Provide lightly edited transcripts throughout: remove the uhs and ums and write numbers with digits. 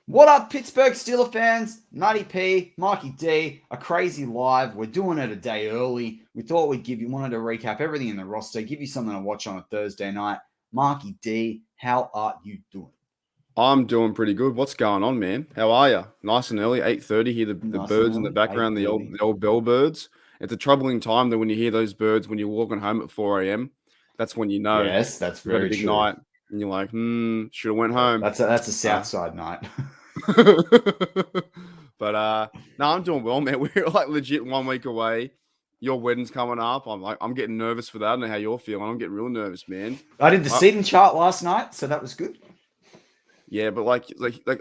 What up, Pittsburgh Steelers fans? Nutty P, Mikey D, a crazy live. We're doing it a day early. We thought wanted to recap everything in the roster, give you something to watch on a Thursday night. Mikey D, how are you doing? I'm doing pretty good. What's going on, man? How are you? Nice and early, 8:30. Hear the Nice birds and in the early, background, the 8:30. old bellbirds. It's a troubling time that when you hear those birds when you're walking home at 4 a.m. That's when you know Yes, that's you've had a very big true. night, and you're like, should have went home. That's a South Side night. But no, I'm doing well, man. We're like legit 1 week away. Your wedding's coming up. I'm getting nervous for that. I don't know how you're feeling. I'm getting real nervous, man. I did the seating chart last night, so that was good. Yeah, but like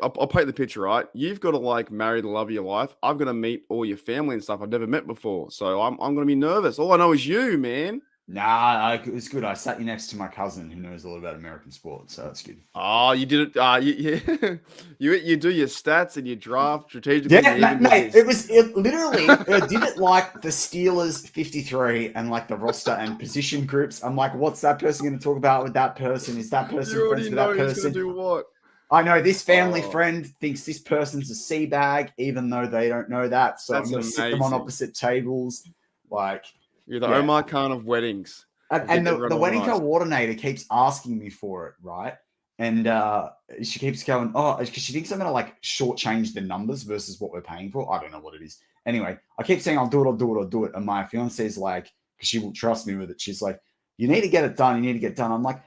I'll paint the picture, right? You've got to like marry the love of your life. I've got to meet all your family and stuff I've never met before. So I'm going to be nervous. All I know is you, man. Nah, it was good. I sat you next to my cousin who knows a lot about American sports, so that's good. Oh, you did it. You do your stats and you draft strategically. Yeah, mate, it literally did it like the Steelers 53 and like the roster and position groups. I'm like, what's that person going to talk about with that person? Is that person friends with that person? Do what? I know this family friend thinks this person's a sea bag, even though they don't know that. So I'm going to sit them on opposite tables. Like, you're the Omar Khan of weddings. And the wedding coordinator keeps asking me for it, right? And she keeps going, because she thinks I'm going to like shortchange the numbers versus what we're paying for. I don't know what it is. Anyway, I keep saying, I'll do it. And my fiance is like, because she will trust me with it. She's like, you need to get it done. I'm like,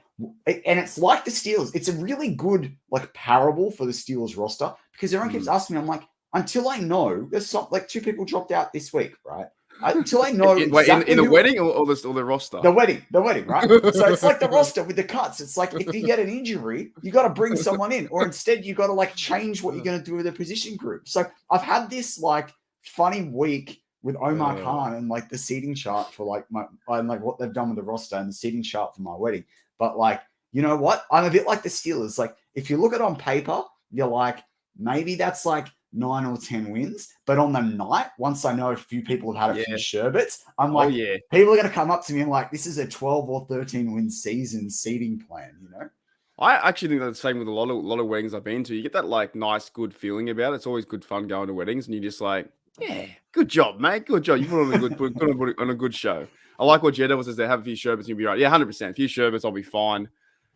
and it's like the Steelers. It's a really good like parable for the Steelers roster because everyone keeps asking me. I'm like, until I know, there's some like 2 people dropped out this week, right? Until I know exactly in the wedding or the roster? The wedding, right? So it's like the roster with the cuts. It's like if you get an injury, you got to bring someone in, or instead you got to like change what you're going to do with the position group. So I've had this like funny week with Omar Khan and like the seating chart for like what they've done with the roster and the seating chart for my wedding. But like, you know what? I'm a bit like the Steelers. Like if you look at it on paper, you're like, maybe that's like 9 or 10 wins, but on the night, once I know a few people have had a few sherbets, I'm like, people are going to come up to me and like, this is a 12 or 13 win season seeding plan, you know? I actually think that's the same with a lot of weddings I've been to. You get that like nice, good feeling about it. It's always good fun going to weddings, and you're just like, yeah, good job, mate. Good job. You put on a good show. I like what Jeddah says. They have a few sherbets, and you'll be right. Yeah, 100%. A few sherbets, I'll be fine.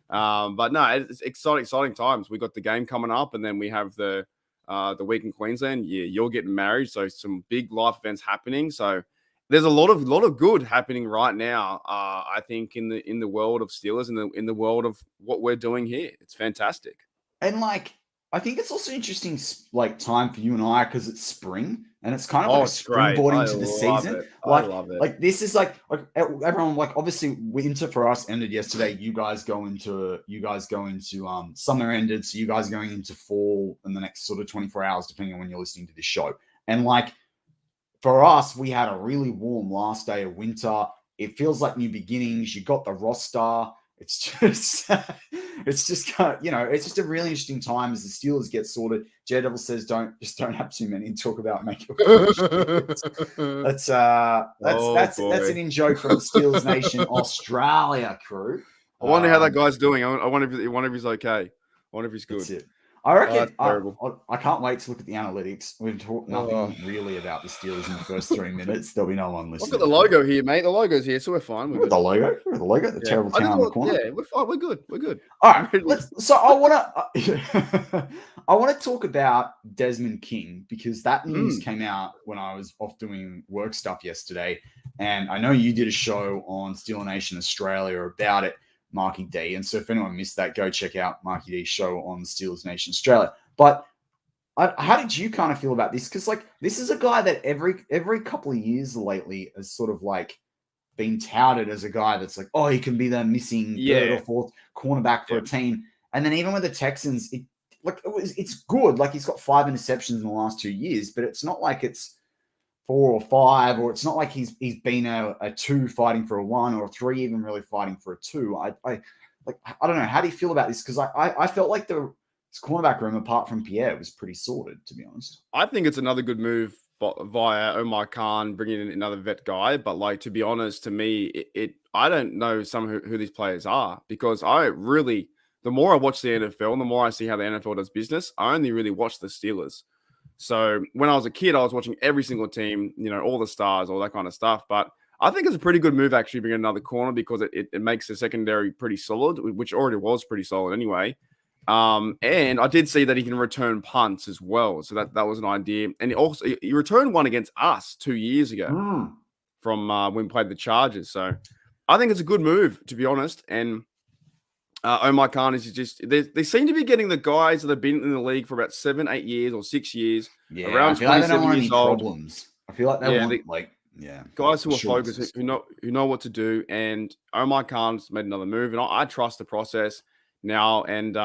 But no, it's exciting times. We got the game coming up, and then we have the week in Queensland. Yeah, you're getting married, so some big life events happening. So there's a lot of good happening right now. I think in the world of Steelers, in the world of what we're doing here, it's fantastic. And like, I think it's also interesting, like time for you and I because it's spring and it's kind of like a springboarding to the season. I love it. Like this is like everyone like obviously winter for us ended yesterday. You guys go into summer ended, so you guys are going into fall in the next sort of 24 hours, depending on when you're listening to this show. And like for us, we had a really warm last day of winter. It feels like new beginnings. You got the roster. It's just it's just a really interesting time as the Steelers get sorted. Daredevil says don't have too many and talk about make your that's an in joke from the Steelers Nation Australia crew. I wonder how that guy's doing. I wonder if he's okay. I wonder if he's good. That's it. I reckon I can't wait to look at the analytics. We've talked nothing really about the Steelers in the first 3 minutes. There'll be no one listening. Look at the logo here, mate. The logo's here, so we're fine. Look at the logo. The terrible town in the corner. Yeah, we're fine. We're good. All right. I want to talk about Desmond King because that news came out when I was off doing work stuff yesterday. And I know you did a show on Steeler Nation Australia about it, Marky D. And so if anyone missed that, go check out Marky D's show on the Steelers Nation Australia. But how did you kind of feel about this? Because like this is a guy that every couple of years lately has sort of like been touted as a guy that's like, oh, he can be the missing third or fourth cornerback for a team. And then even with the Texans, it's good. Like he's got 5 interceptions in the last 2 years, but it's not like it's 4 or 5, or it's not like he's been a 2 fighting for a 1 or a 3 even really fighting for a 2. I don't know. How do you feel about this? Because I felt like the cornerback room, apart from Pierre, was pretty sorted, to be honest. I think it's another good move via Omar Khan, bringing in another vet guy. But like, to be honest, to me, I don't know who these players are, because the the more I watch the NFL and the more I see how the NFL does business, I only really watch the Steelers. So when I was a kid, I was watching every single team, all the stars, all that kind of stuff. But I think it's a pretty good move actually bringing another corner because it makes the secondary pretty solid, which already was pretty solid anyway. And I did see that he can return punts as well. So that was an idea. And he returned one against us 2 years ago from when we played the Chargers. So I think it's a good move, to be honest. And Omar Khan is just they seem to be getting the guys that have been in the league for about 7, 8 years or 6 years. Yeah, around I feel like they don't 27 want years any old. problems. I feel like they want guys who are focused, who know what to do. And Omar Khan's made another move, and I trust the process now. And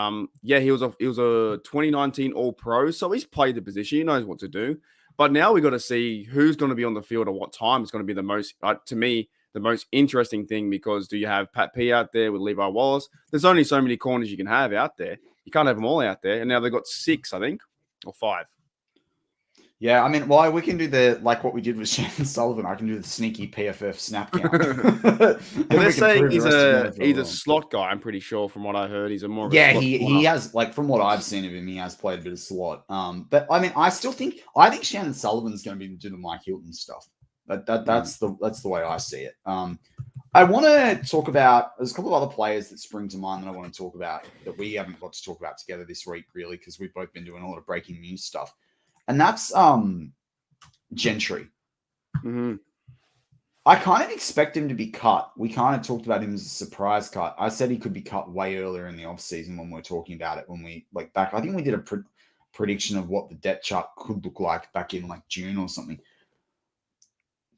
he was a 2019 All Pro, so he's played the position. He knows what to do. But now we got to see who's going to be on the field at what time. It's going to be the most, to me, the most interesting thing, because do you have Pat P out there with Levi Wallace? There's only so many corners you can have out there. You can't have them all out there. And now they've got 6, I think, or 5. Yeah, I mean, we can do what we did with Shannon Sullivan. I can do the sneaky PFF snap count. They're saying he's a slot guy, I'm pretty sure, from what I heard. He's a more of a slot he has, from what I've seen of him, he has played a bit of slot. But I mean, I think Shannon Sullivan's going to be doing the Mike Hilton stuff. That's the way I see it. I want to talk about, there's a couple of other players that spring to mind that I want to talk about that we haven't got to talk about together this week, really, because we've both been doing a lot of breaking news stuff. And that's Gentry. Mm-hmm. I kind of expect him to be cut. We kind of talked about him as a surprise cut. I said he could be cut way earlier in the offseason when we were talking about it. When we back, I think we did a prediction of what the depth chart could look like back in June or something.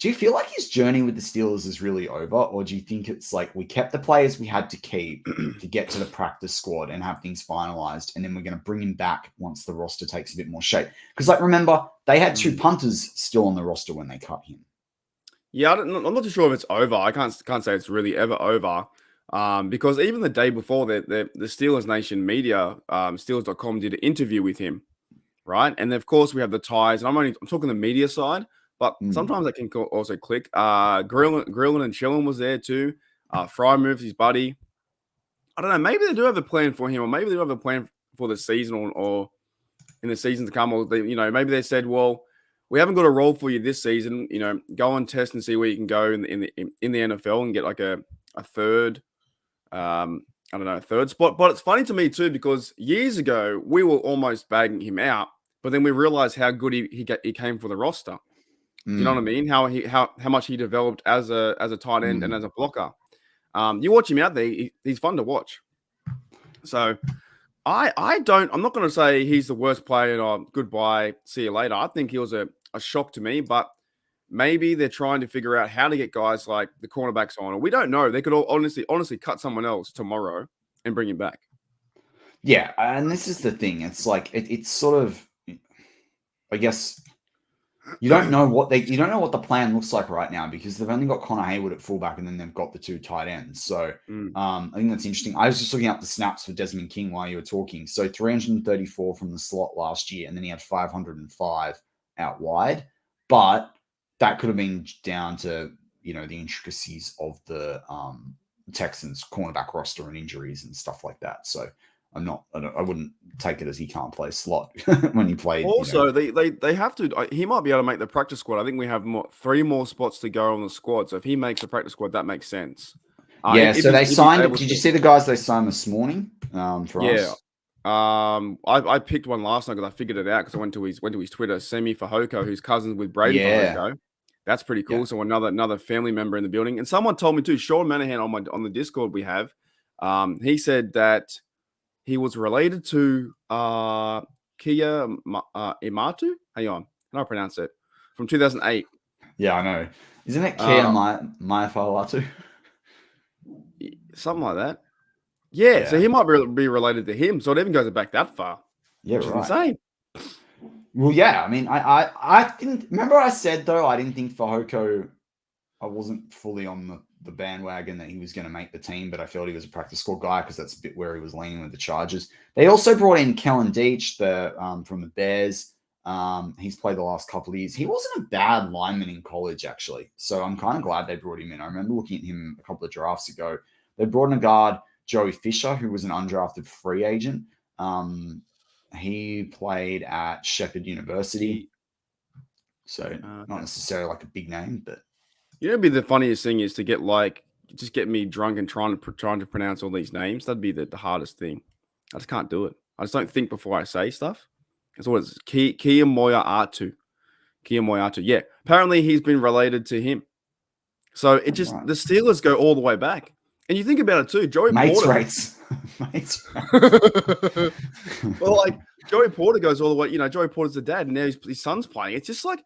Do you feel like his journey with the Steelers is really over, or do you think it's we kept the players we had to keep to get to the practice squad and have things finalized, and then we're going to bring him back once the roster takes a bit more shape? Because, remember, they had 2 punters still on the roster when they cut him. Yeah, I'm not too sure if it's over. I can't say it's really ever over, because even the day before, the Steelers Nation media, Steelers.com, did an interview with him, right? And then, of course, we have the ties, and I'm talking the media side. But sometimes that can also click. Grillin and Chillin was there too. Fry moves his buddy. I don't know. Maybe they do have a plan for him, or maybe they do have a plan for the season, or in the season to come. Or maybe they said, "Well, we haven't got a role for you this season. Go and test and see where you can go in the NFL and get a third, third spot." But it's funny to me too, because years ago we were almost bagging him out, but then we realized how good he came for the roster. Do you know what I mean? How much he developed as a tight end and as a blocker. You watch him out there; he's fun to watch. So I'm not going to say he's the worst player and goodbye, see you later. I think he was a shock to me, but maybe they're trying to figure out how to get guys like the cornerbacks on. Or we don't know. They could all honestly cut someone else tomorrow and bring him back. Yeah, and this is the thing. It's it's sort of, I guess. You don't know what the plan looks like right now, because they've only got Connor Hayward at fullback and then they've got the 2 tight ends. So I think that's interesting. I was just looking up the snaps for Desmond King while you were talking. So 334 from the slot last year, and then he had 505 out wide. But that could have been down to the intricacies of the Texans cornerback roster and injuries and stuff like that. So I wouldn't take it as he can't play slot when he played. Also, they have to. He might be able to make the practice squad. I think we have 3 more spots to go on the squad. So if he makes the practice squad, that makes sense. So they signed. Did you see the guys they signed this morning? For us? I picked one last night because I figured it out because I went to his Twitter. Semi Fahoko, who's cousins with Brady Fahoko. That's pretty cool. Yeah. So another family member in the building, and someone told me too. Sean Manahan on the Discord we have. He said that he was related to Kia Imatu. Hang on, how do I pronounce it? From 2008. Yeah, I know. Isn't it Kia Maifalatu? Something like that. Yeah, so he might be related to him. So it even goes back that far. Yeah, which is insane. Well, yeah. I mean, I didn't remember I said though I didn't think Fahoko. I wasn't fully on the bandwagon that he was going to make the team, but I felt he was a practice squad guy because that's a bit where he was leaning with the Chargers. They also brought in Kellen Deach, from the Bears. He's played the last couple of years. He wasn't a bad lineman in college, actually. So I'm kind of glad they brought him in. I remember looking at him a couple of drafts ago. They brought in a guard Joey Fisher, who was an undrafted free agent. He played at Shepherd University. So not necessarily like a big name, but you know, be the funniest thing is to just get me drunk and trying to pronounce all these names. That'd be the hardest thing. I just can't do it. I just don't think before I say stuff. That's what it's Kia Moya Atu. Yeah. Apparently he's been related to him. So it just the Steelers go all the way back. And you think about it too, Joey Porter. Rates. Well, like Joey Porter goes all the way, Joey Porter's the dad, and now his son's playing. It's just like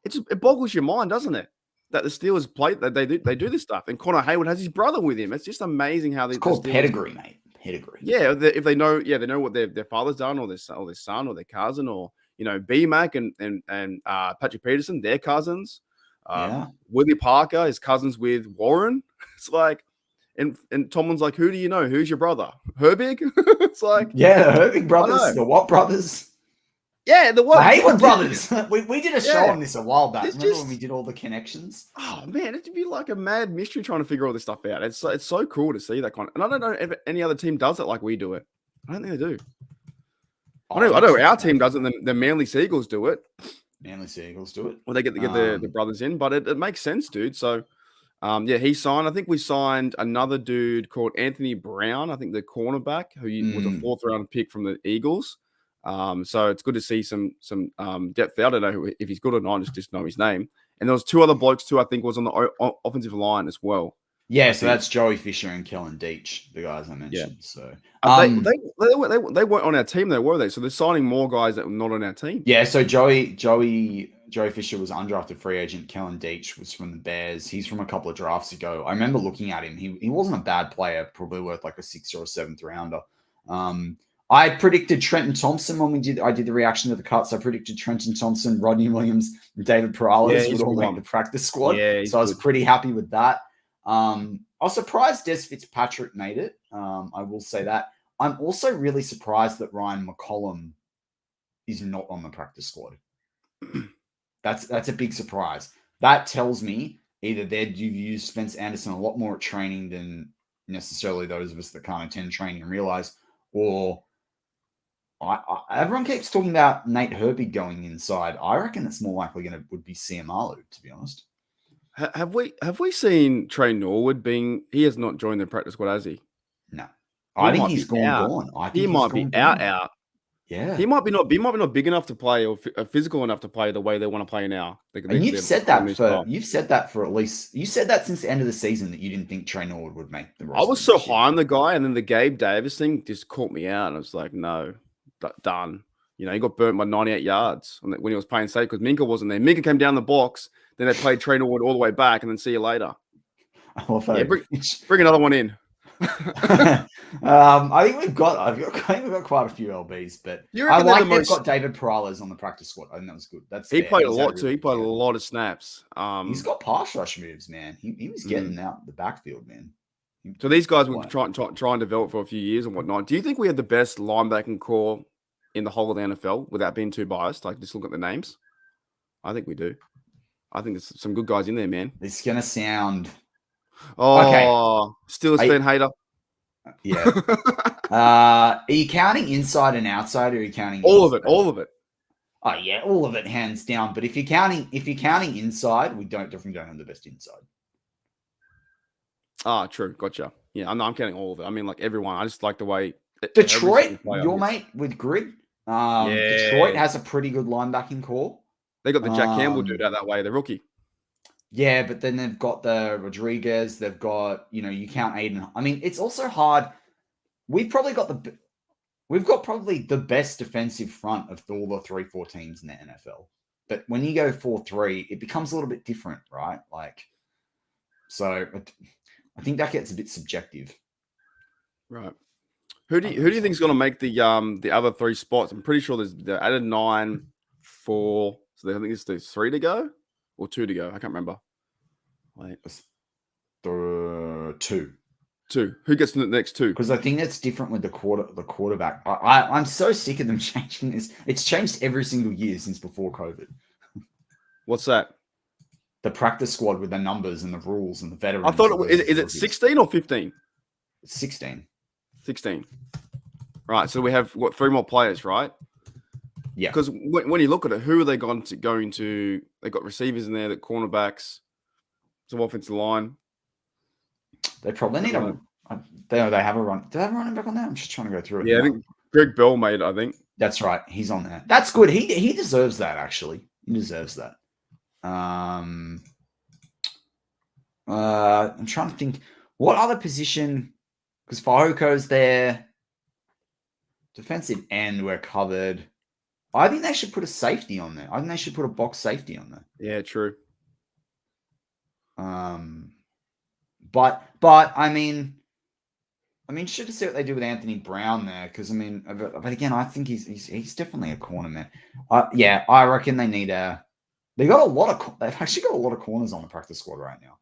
it boggles your mind, doesn't it? That the Steelers play that they do this stuff. And Connor Hayward has his brother with him. It's just amazing how it's called pedigree, mate. Pedigree. Yeah, if they know, they know what their father's done, or their son, or their cousin, or B-Mac and Patrick Peterson, their cousins. Willie Parker is cousins with Warren. It's like, and Tomlin's like, who do you know? Who's your brother? Herbig? It's like, the Herbig brothers, the Watt brothers. Yeah, the Hayward brothers. we did a show on this a while back. Remember when we did all the connections? Oh man, it'd be like a mad mystery trying to figure all this stuff out. It's so cool to see that kind of. And I don't know if any other team does it like we do it. I don't think they do. I know our team does it. And the Manly Seagulls do it. Manly Seagulls do it. Well, they get the brothers in, but it makes sense, dude. So, he signed. I think we signed another dude called Anthony Brown. I think the cornerback who was a 4th round pick from the Eagles. So it's good to see some depth there. I don't know if he's good or not. Just know his name. And there was 2 other blokes too. I think was on the offensive line as well. Yeah, so that's Joey Fisher and Kellen Deitch, the guys I mentioned. Yeah. So they weren't on our team, though, were they? So they're signing more guys that were not on our team. Yeah. So Joey Fisher was an undrafted free agent. Kellen Deitch was from the Bears. He's from a couple of drafts ago. I remember looking at him. He wasn't a bad player. Probably worth like a 6th or a 7th rounder. I predicted Trenton Thompson when I did the reaction to the cuts. I predicted Trenton Thompson, Rodney Williams, and David Perales would all make the practice squad. Yeah, so I was pretty happy with that. I was surprised Des Fitzpatrick made it. I will say that. I'm also really surprised that Ryan McCollum is not on the practice squad. That's a big surprise. That tells me either you've used Spence Anderson a lot more at training than necessarily those of us that can't attend training and realize, or everyone keeps talking about Nate Herbig going inside. I reckon it's more likely would be Siamalu, to be honest. Have we seen Trey Norwood being? He has not joined the practice squad, has he? No, I think he's gone. I think he might be out. Yeah, he might be not big enough to play or physical enough to play the way they want to play now. And you've said that for at least you said that since the end of the season that you didn't think Trey Norwood would make the roster. I was so high on the guy, and then the Gabe Davis thing just caught me out, and I was like, no. Done. He got burnt by 98 yards when he was playing safe because Minka wasn't there. Minka came down the box, then they played Trey Norwood all the way back, and then see you later. Bring another one in. I think we've got quite a few LBs, but I like they've got David Perales on the practice squad. I think that was good. He played a lot too. He played a lot of snaps. He's got pass rush moves, man. He was getting out the backfield, man. So these guys were trying to develop for a few years and whatnot. Do you think we had the best linebacking core in the whole of the NFL without being too biased? Like, just look at the names. I think we do. I think there's some good guys in there, man. It's gonna sound. Okay. Steelers fan hater. Yeah. Are you counting inside and outside, or are you counting all of it? All of it. Oh yeah, all of it, hands down. But if you're counting inside, we definitely don't have the best inside. True. Gotcha. Yeah, I'm counting all of it. I mean, like everyone. I just like the way Detroit, your mate with Grid. Detroit has a pretty good linebacking core. They got the Jack Campbell dude out that way, the rookie. Yeah, but then they've got the Rodriguez. They've got, you count Aiden. I mean, it's also hard. We've probably got the best defensive front of all the 3-4 teams in the NFL. But when you go 4-3, it becomes a little bit different, right? Like, so I think that gets a bit subjective. Right. Who do you think is going to make the other 3 spots? I'm pretty sure they added 9 for. So I think there's 3 to go or 2 to go. I can't remember. Wait, 2. Who gets the next 2? Because I think that's different with the quarterback. I'm so sick of them changing this. It's changed every single year since before COVID. What's that? The practice squad with the numbers and the rules and the veterans. I thought is it 16 or 15? It's 16. 16. Right. So we have, what, 3 more players, right? Yeah. Because when you look at it, who are they going to? They got receivers in there, the cornerbacks, some offensive line. They probably need a. They have a run. Do they have a running back on there? I'm just trying to go through it. Yeah, I think Greg Bell made it, I think. That's right. He's on there. That's good. He deserves that, actually. He deserves that. I'm trying to think what other position, because Fajoko's there. Defensive end, we're covered. I think they should put a safety on there. I think they should put a box safety on there. Yeah, true. But I mean, should have see what they do with Anthony Brown there, because but again, I think he's definitely a corner man. Yeah, I reckon they need a. They've actually got a lot of corners on the practice squad right now.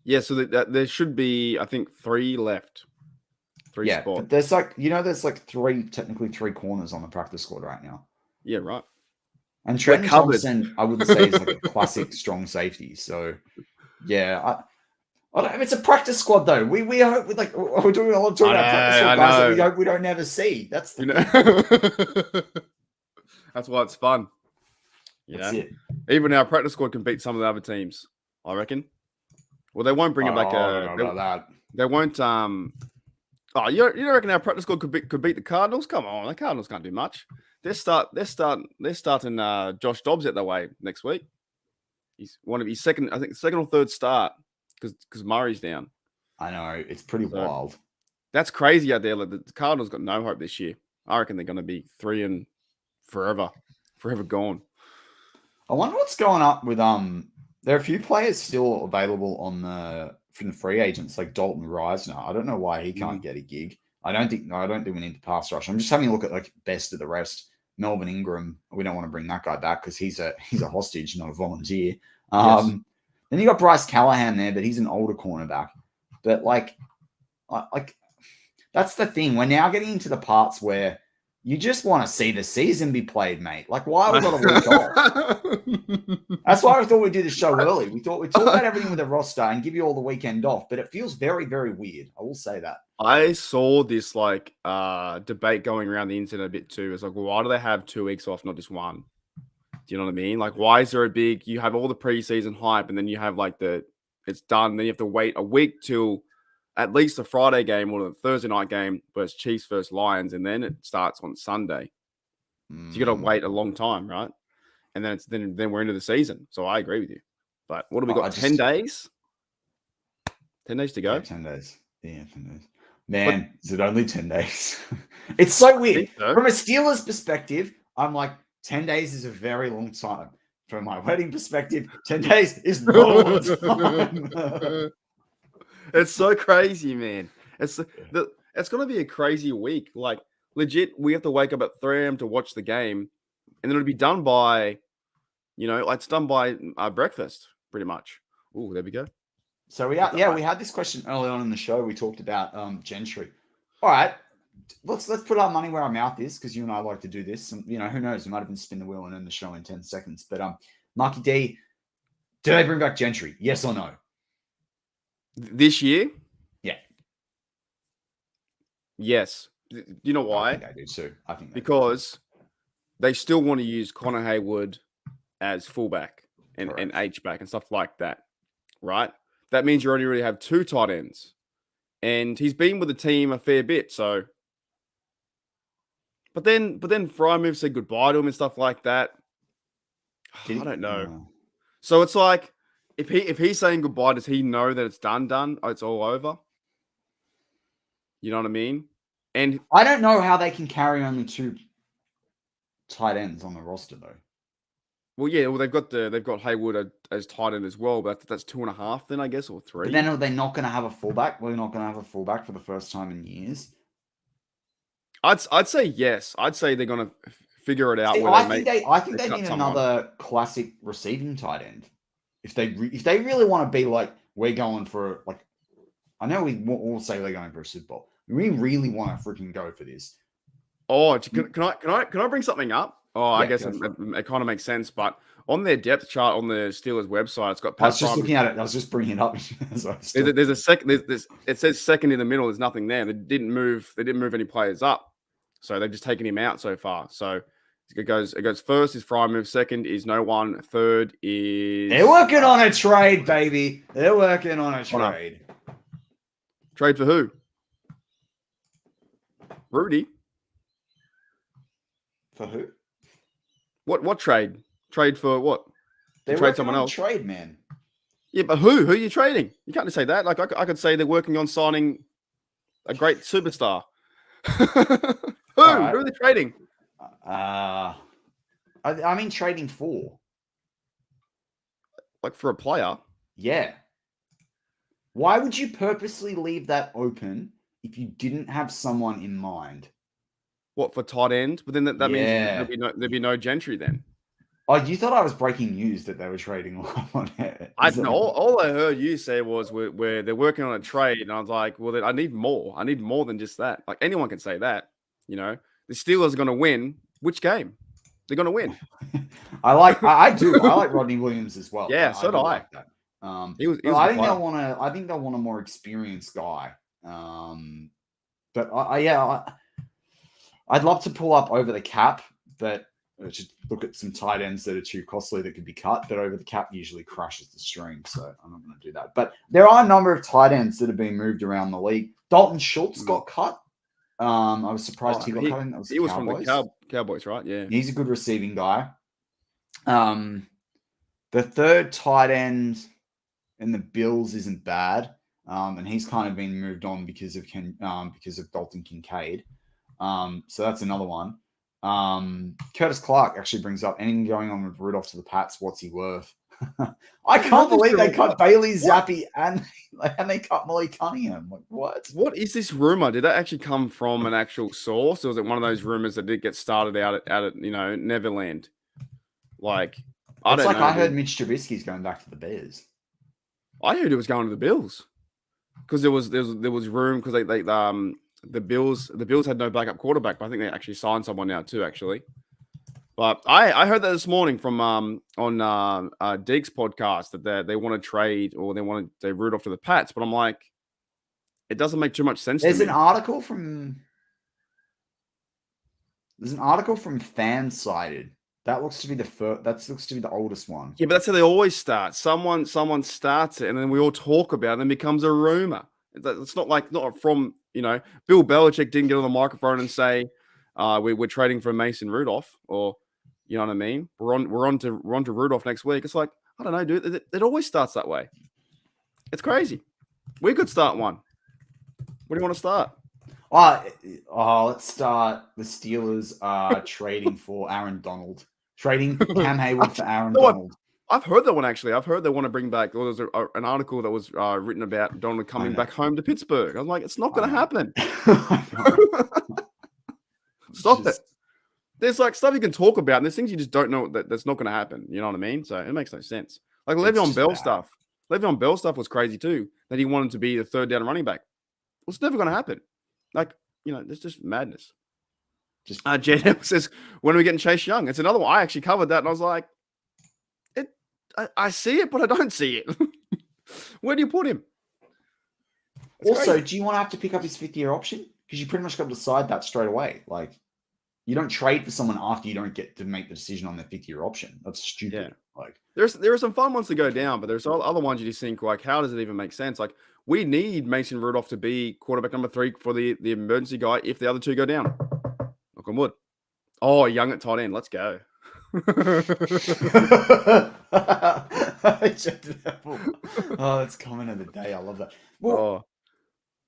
Yeah, so there should be, I think, 3 left. 3 spots. But there's technically 3 corners on the practice squad right now. Yeah, right. And Trenton Thompson, I wouldn't say is like a classic strong safety. So, yeah, I don't. It's a practice squad though. We hope we're doing a lot of talking about practice squad guys that we hope we don't never see. That's that's why it's fun. That's it. Even our practice squad can beat some of the other teams, I reckon. Well, they won't bring it back. I don't know about that. They won't. You don't reckon our practice squad could beat the Cardinals? Come on, the Cardinals can't do much. They're starting Josh Dobbs out the way next week. He's one of his second or third start because Murray's down. I know, it's pretty wild. That's crazy out there. Like, the Cardinals got no hope this year. I reckon they're going to be 3 and forever gone. I wonder what's going up with There are a few players still available from the free agents, like Dalton Reisner. I don't know why he can't get a gig. I don't think we need the pass rush. I'm just having a look at like best of the rest. Melvin Ingram. We don't want to bring that guy back because he's a hostage, not a volunteer. Yes. Then you got Bryce Callahan there, but he's an older cornerback. But like that's the thing. We're now getting into the parts where you just want to see the season be played, mate. Like, why we got a week off? That's why I thought we'd do the show early. We thought we'd talk about everything with the roster and give you all the weekend off, but it feels very, very weird. I will say that. I saw this debate going around the internet a bit too. It's like, why do they have 2 weeks off, not just 1? Do you know what I mean? Like, why is there you have all the preseason hype and then you have it's done. Then you have to wait a week till at least the Friday game or the Thursday night game versus Chiefs versus Lions, and then it starts on Sunday. So you got to wait a long time, right? And then then we're into the season. So I agree with you. But what have we got? 10 days? 10 days to go? Yeah, 10 days. Yeah, 10 days. Man, is it only 10 days? It's so weird. So. From a Steelers perspective, I'm like, 10 days is a very long time. From my wedding perspective, 10 days is not a long time. It's so crazy, man. It's going to be a crazy week. Like, legit, we have to wake up at 3 a.m. to watch the game, and then it'll be done by, it's done by breakfast, pretty much. Oh, there we go. So we had this question early on in the show. We talked about Gentry. All right, let's put our money where our mouth is, because you and I like to do this. And, who knows? We might even spin the wheel and end the show in 10 seconds. But Marky D, do they bring back Gentry? Yes or no? This year? Yeah. Yes. You know why? I think I do too. Because they still want to use Connor Haywood as fullback and H-back and stuff like that, right? That means you already have 2 tight ends. And he's been with the team a fair bit, so. But then Frymouth said goodbye to him and stuff like that. I don't know. So it's like, if he's saying goodbye, does he know that it's done? It's all over? You know what I mean? And I don't know how they can carry only 2 tight ends on the roster, though. Well, yeah, they've got Haywood as tight end as well, but that's 2.5 then, I guess, or 3. But then are they not going to have a fullback? We're not going to have a fullback for the first time in years. I'd say yes. I'd say they're going to figure it out. See, I think they need another classic receiving tight end. If they really want to be like, we're going for, like, I know we all say they're going for a Super Bowl. We really want to freaking go for this. Oh, can I bring something up? Oh, yeah, I guess it kind of makes sense. But on their depth chart on the Steelers website, it's got I was just looking at it. I was just bringing it up. There's a second. It says second in the middle. There's nothing there. They didn't move any players up, so they've just taken him out so far. So it goes first is Frymouth, second is no one, third is they're working on a trade, baby. They're working on a trade. Trade for who? Rudy. For who? What trade? Trade for what? They're trade someone else. Trade, man. Yeah, but who? Who are you trading? You can't just say that. Like I could say they're working on signing a great superstar. Who? Right. Who are they trading? I mean trading for. Like for a player? Yeah. Why would you purposely leave that open if you didn't have someone in mind? What, for tight end? But then that means there'd be no Gentry then. Oh, you thought I was breaking news that they were trading live on it? All I heard you say was where they're working on a trade, and I was like, well, then I need more. I need more than just that. Like anyone can say that, you know. The Steelers are going to win. Which game? They're going to win. I like Rodney Williams as well. Yeah, so do I. Like that. I think they'll want a more experienced guy. But I'd love to pull up over the cap, but should look at some tight ends that are too costly that could be cut, but over the cap usually crushes the stream, so I'm not going to do that. But there are a number of tight ends that have been moved around the league. Dalton Schultz got cut. I was surprised he got cut. I think he was from the Cowboys, right? Yeah, he's a good receiving guy. The third tight end in the Bills isn't bad, and he's kind of been moved on because of Dalton Kincaid. So that's another one. Curtis Clark actually brings up anything going on with Rudolph to the Pats. What's he worth? I can't believe they cut Bailey Zappi and they cut Molly Cunningham. Like, what? What is this rumor? Did that actually come from an actual source, or was it one of those rumors that did get started out at Neverland? Like, I don't know. I heard Mitch Trubisky's going back to the Bears. I heard it was going to the Bills because there was room because the Bills had no backup quarterback, but I think they actually signed someone now too, actually. But I heard that this morning from on Deke's podcast that they want to trade or they Rudolph to the Pats, but I'm like, it doesn't make too much sense. There's an article from Fansided. That looks to be the oldest one. Yeah, but that's how they always start. Someone starts it, and then we all talk about it, and then it becomes a rumor. It's not from Bill Belichick didn't get on the microphone and say we're trading for Mason Rudolph, or you know what I mean. We're on to Rudolph next week. It's like, I don't know, dude. It always starts that way. It's crazy. We could start one. What do you want to start? Let's start. The Steelers are trading for Aaron Donald. Trading Cam Hayward for Aaron Donald. I've heard that one, actually. I've heard they want to bring back, or there's an article that was written about Donald coming back home to Pittsburgh. I was like, it's not going to happen. Stop it. There's like stuff you can talk about, and there's things you just don't know that's not going to happen. You know what I mean? So it makes no sense. Like Le'Veon Bell stuff. Le'Veon Bell stuff was crazy too, that he wanted to be the third down running back. It's never going to happen. Like, it's just madness. Jen says, when are we getting Chase Young? It's another one. I actually covered that, and I was like, I see it, but I don't see it. Where do you put him? Also, do you want to have to pick up his 5th-year option? Because you pretty much got to decide that straight away. Like, you don't trade for someone after you don't get to make the decision on their 5th-year option. That's stupid. Yeah. Like, there are some fun ones to go down, but there's other ones you just think, like, how does it even make sense? Like, we need Mason Rudolph to be quarterback number 3 for the emergency guy if the other two go down. Knock on wood. Oh, Young at tight end. Let's go. It's comment of the day. I love that. Well,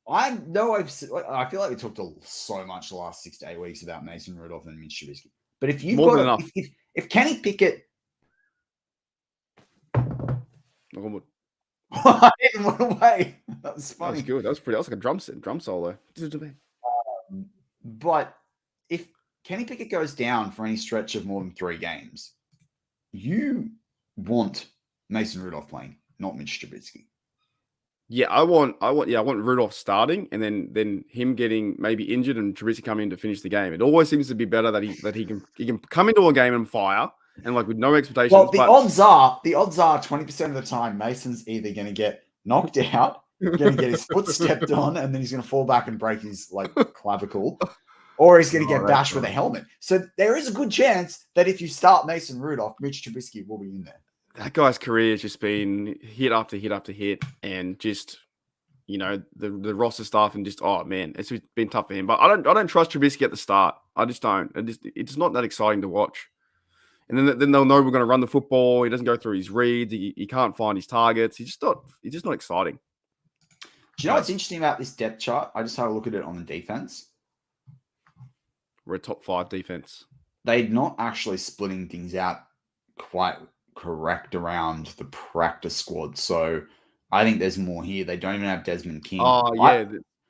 I know I feel like we talked so much the last 6 to 8 weeks about Mason Rudolph and Mitch Trubisky. But if you've got if Kenny Pickett, I didn't run away. That was funny. That was good. That was pretty. That was like a drum solo. But if Kenny Pickett goes down for any stretch of more than 3 games, you want Mason Rudolph playing, not Mitch Trubisky. Yeah, I want Rudolph starting, and then him getting maybe injured and Trubisky coming in to finish the game. It always seems to be better that he can come into a game and fire, and like with no expectations. Well, the odds are 20% of the time Mason's either going to get knocked out, going to get his foot stepped on, and then he's going to fall back and break his like clavicle, or he's going to get bashed with a helmet. So there is a good chance that if you start Mason Rudolph, Mitch Trubisky will be in there. That guy's career has just been hit after hit after hit, and just the roster stuff, and just man, it's been tough for him. But I don't trust Trubisky at the start. I just don't. It's not that exciting to watch. And then they'll know we're going to run the football. He doesn't go through his reads. He can't find his targets. He's just not exciting. Do you know what's interesting about this depth chart? I just had a look at it on the defense. We're a top 5 defense. They're not actually splitting things out quite correct around the practice squad. So I think there's more here. They don't even have Desmond King. Oh, yeah.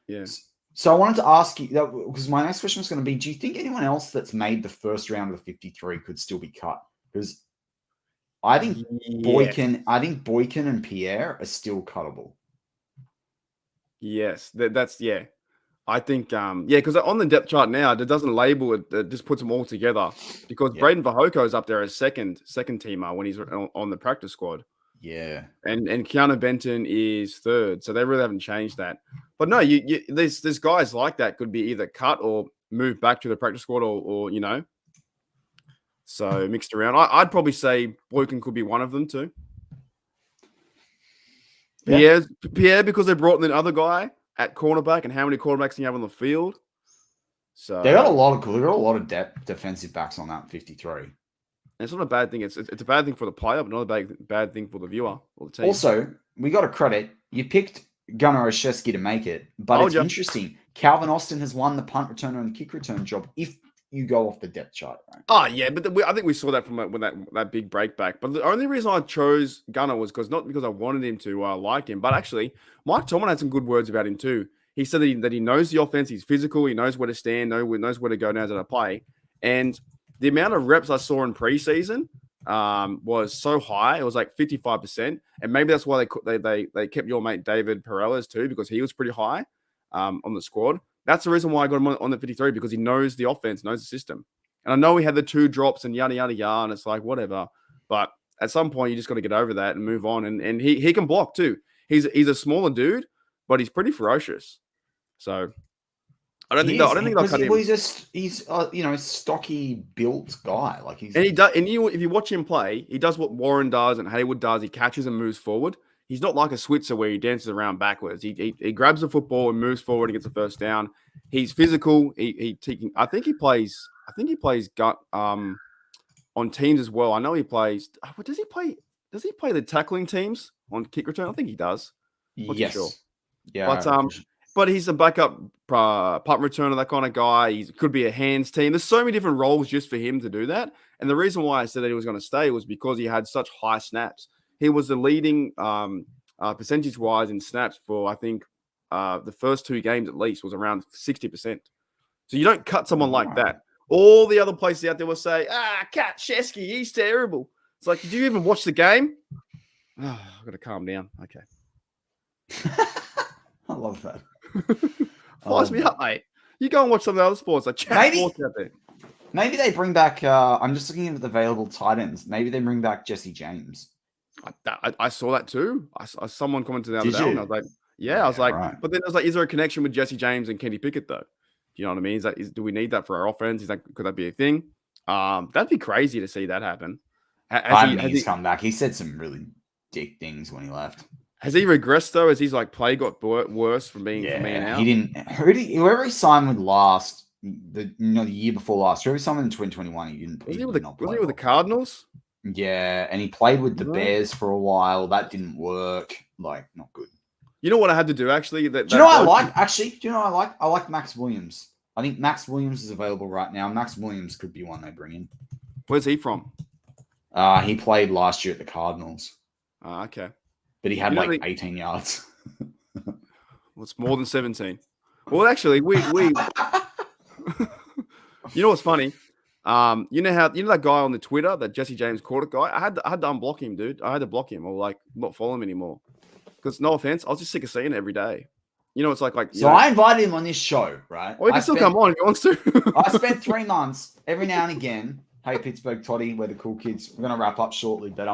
Yeah. So I wanted to ask you, because my next question was going to be, do you think anyone else that's made the first round of the 53 could still be cut? Because I think Boykin and Pierre are still cuttable. Yes, that's yeah. I think because on the depth chart now, it doesn't label it. It just puts them all together because Braden Vahoko is up there as second teamer when he's on the practice squad. Yeah, and Keanu Benton is third, so they really haven't changed that. But no, there's guys like that could be either cut or moved back to the practice squad, or so mixed around. I'd probably say Boykin could be one of them too. Yeah. Pierre, because they brought in the other guy at cornerback, and how many cornerbacks do you have on the field? So they got a lot of depth defensive backs on that 53. It's not a bad thing. It's a bad thing for the player, but not a bad thing for the viewer or the team. Also, we got to credit, you picked Gunnar Olszewski to make it, but it's interesting. Calvin Austin has won the punt returner and kick return job if you go off the depth chart. Right? Oh, yeah, but I think we saw that from when that big break back. But the only reason I chose Gunnar was not because I wanted him to like him, but actually, Mike Tomlin had some good words about him too. He said that he knows the offense, he's physical, he knows where to stand, knows where to go now to play. And the amount of reps I saw in preseason was so high. It was like 55%. And maybe that's why they kept your mate David Perelez too, because he was pretty high on the squad. That's the reason why I got him on the 53, because he knows the offense, knows the system. And I know he had the 2 drops and yada, yada, yada, and it's like, whatever. But at some point, you just got to get over that and move on. And he can block too. He's a smaller dude, but he's pretty ferocious. So I don't think they'll cut him. Well, he's a stocky built guy. Like and he does. And if you watch him play, he does what Warren does and Hayward does. He catches and moves forward. He's not like a Switzer where he dances around backwards. He grabs the football and moves forward and gets a first down. He's physical. I think he plays on teams as well. I know he plays. Does he play? Does he play the tackling teams on kick return? I think he does. Yes. Sure. Yeah. But he's a backup punt returner, that kind of guy. He could be a hands team. There's so many different roles just for him to do that. And the reason why I said that he was going to stay was because he had such high snaps. He was the leading percentage-wise in snaps for, I think, the first 2 games at least was around 60%. So you don't cut someone like that. All the other places out there will say, cut Shesky, he's terrible. It's like, did you even watch the game? Oh, I've got to calm down. Okay. I love that. Fires me up, mate. You go and watch some of the other sports, like chat sports out there. Maybe they bring back, I'm just looking at the available tight ends. Maybe they bring back Jesse James. I saw that too. I saw someone commented the other day, and I was like, yeah, I was like, right. But then I was like, is there a connection with Jesse James and Kenny Pickett though? Do you know what I mean? Do we need that for our offense? Could that be a thing? That'd be crazy to see that happen. He's come back. He said some really dick things when he left. Has he regressed though? Has his play got worse from being man out? He didn't. Whoever he signed with last, the year before last, whoever he signed in 2021, he didn't. Was he with the Cardinals? Yeah, and he played with the Bears for a while. That didn't work. Not good. You know what I had to do actually? Do you know what I like? Actually, do you know what I like? I like Max Williams. I think Max Williams is available right now. Max Williams could be one they bring in. Where's he from? He played last year at the Cardinals. Okay. But he had 18 yards. Well, it's more than 17. Well, actually, we you know what's funny? You know that guy on the Twitter, that Jesse James caught guy? I had to unblock him, dude. I had to block him or not follow him anymore. Because no offense, I was just sick of seeing it every day. You know, it's like so I invited him on this show, right? Well, he can still come on if he wants to. I spent 3 months every now and again Hey, Pittsburgh Toddy, we're the cool kids. We're going to wrap up shortly, but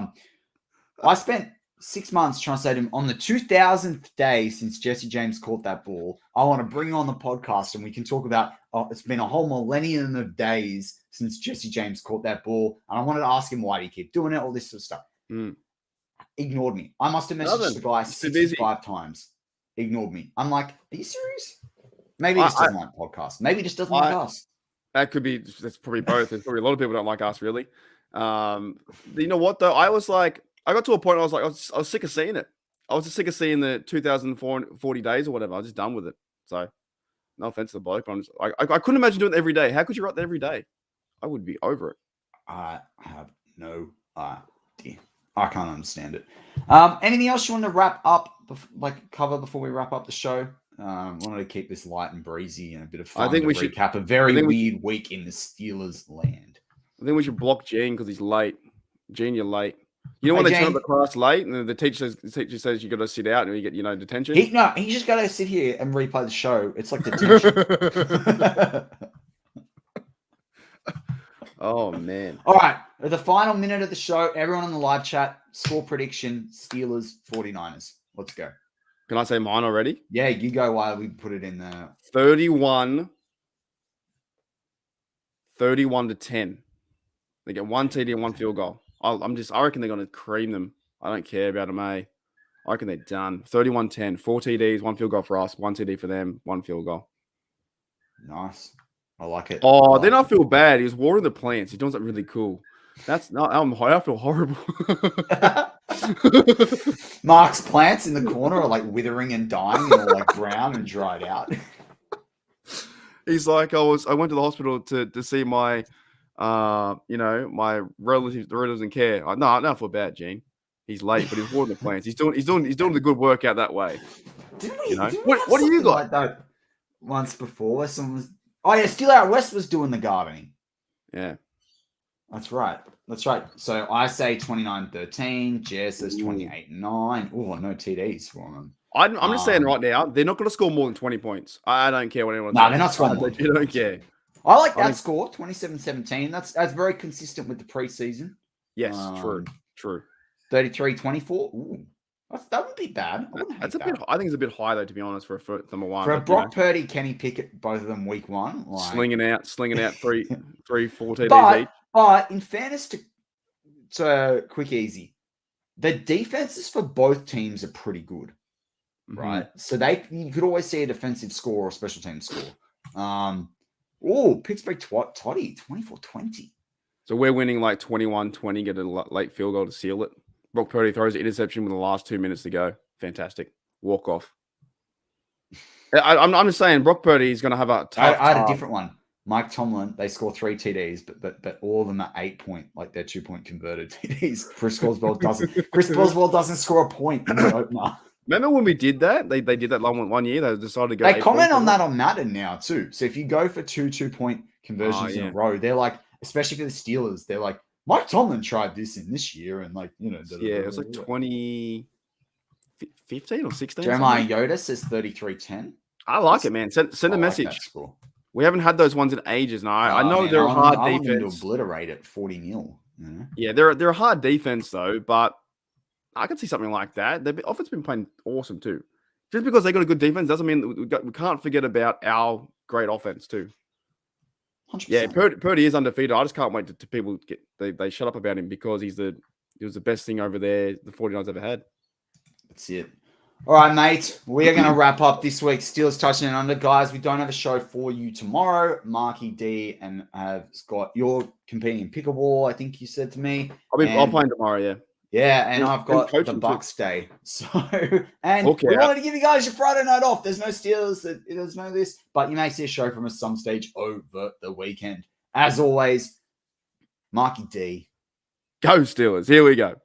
I spent 6 months trying to say to him, on the 2000th day since Jesse James caught that ball, I want to bring on the podcast and we can talk about, it's been a whole millennium of days since Jesse James caught that ball. And I wanted to ask him why he kept doing it, all this sort of stuff. Ignored me. I must have messaged the guy 65 times. Ignored me. I'm like, are you serious? Maybe he just doesn't like podcasts. Maybe he just doesn't like us. That could be, that's probably both. There's probably a lot of people don't like us, really. You know what, though? I got to a point where I was like, I was sick of seeing it. I was just sick of seeing the 2040 days or whatever. I was just done with it. So, no offense to the bloke, but I'm just, I couldn't imagine doing it every day. How could you write that every day? I would be over it. I have no idea. I can't understand it. Anything else you want to wrap up, cover before we wrap up the show? Wanted to keep this light and breezy and a bit of fun. I think we should should recap a very weird week in the Steelers land. I think we should block Gene because he's late. Gene, you're late. You know when they turn up the class late and the teacher says you got to sit out and you get detention. He just got to sit here and replay the show. It's like detention. Oh man! All right, the final minute of the show. Everyone on the live chat, score prediction: Steelers 49ers. Let's go. Can I say mine already? Yeah, you go while we put it in there. 31-10. They get one TD and one field goal. I reckon they're going to cream them. I don't care about them, I reckon they're done. 31-10. 4 TDs, one field goal for us, one TD for them, one field goal. Nice. I like it. Oh, then I feel bad. He was watering the plants. He does something really cool. I feel horrible. Mark's plants in the corner are like withering and dying and all like brown and dried out. He's like, I went to the hospital to see my my relatives in care. No, I feel bad, Gene. He's late, but he's watering the plants. He's doing the good work out that way. Didn't we? What do you got? Like that once before, someone was. Oh yeah, Still Out West was doing the gardening. Yeah. That's right. So I say 29-13. Jess says 28-9. Oh, no TDs for them. I'm just saying right now, they're not going to score more than 20 points. I don't care what anyone says. No, they're not scoring more. You don't care. I like that score, 27-17. That's very consistent with the preseason. Yes, true. 33-24. Ooh, that wouldn't be bad. I think it's a bit high though, to be honest, for number one. For Brock Purdy, Kenny Pickett, both of them week one, slinging out 4 TDs each. But in fairness to Quick Easy, the defenses for both teams are pretty good, right? So you could always see a defensive score or a special team score. Pittsburgh Toddy, 24-20. So we're winning like 21-20, get a late field goal to seal it. Brock Purdy throws an interception with the last 2 minutes to go. Fantastic. Walk off. I'm just saying, Brock Purdy is going to have a tough I had a different one. Mike Tomlin, they score 3 TDs, but all of them are 8-point, like they're 2-point converted TDs. Chris Boswell doesn't score a point in the opener. Remember when we did that? They did that one year. They decided to go. They comment on that on Madden now too. So if you go for 2-point conversions in a row, they're like, especially for the Steelers, they're like, Mike Tomlin tried this in this year, and like it was like 2015 or 16. Jeremiah Yoda says 33-10. I like it, man. Send a message. We haven't had those ones in ages now. I know they're a hard defense. I want to obliterate it 40-0. You know? Yeah, they're a hard defense though, but I can see something like that. The offense has been playing awesome too. Just because they got a good defense doesn't mean we can't forget about our great offense too. 100%. Yeah, Purdy is undefeated. I just can't wait to people they shut up about him because he was the best thing over there the 49ers ever had. That's it. All right, mate. We are going to wrap up this week's Steelers Touching and Under. Guys, we don't have a show for you tomorrow. Marky D and Scott, you're competing in pickleball, I think you said to me. I'll play tomorrow, yeah. Yeah, and I've got the Bucks day. So, we wanted to give you guys your Friday night off. There's no Steelers. There's no this. But you may see a show from us some stage over the weekend. As always, Marky D. Go Steelers. Here we go.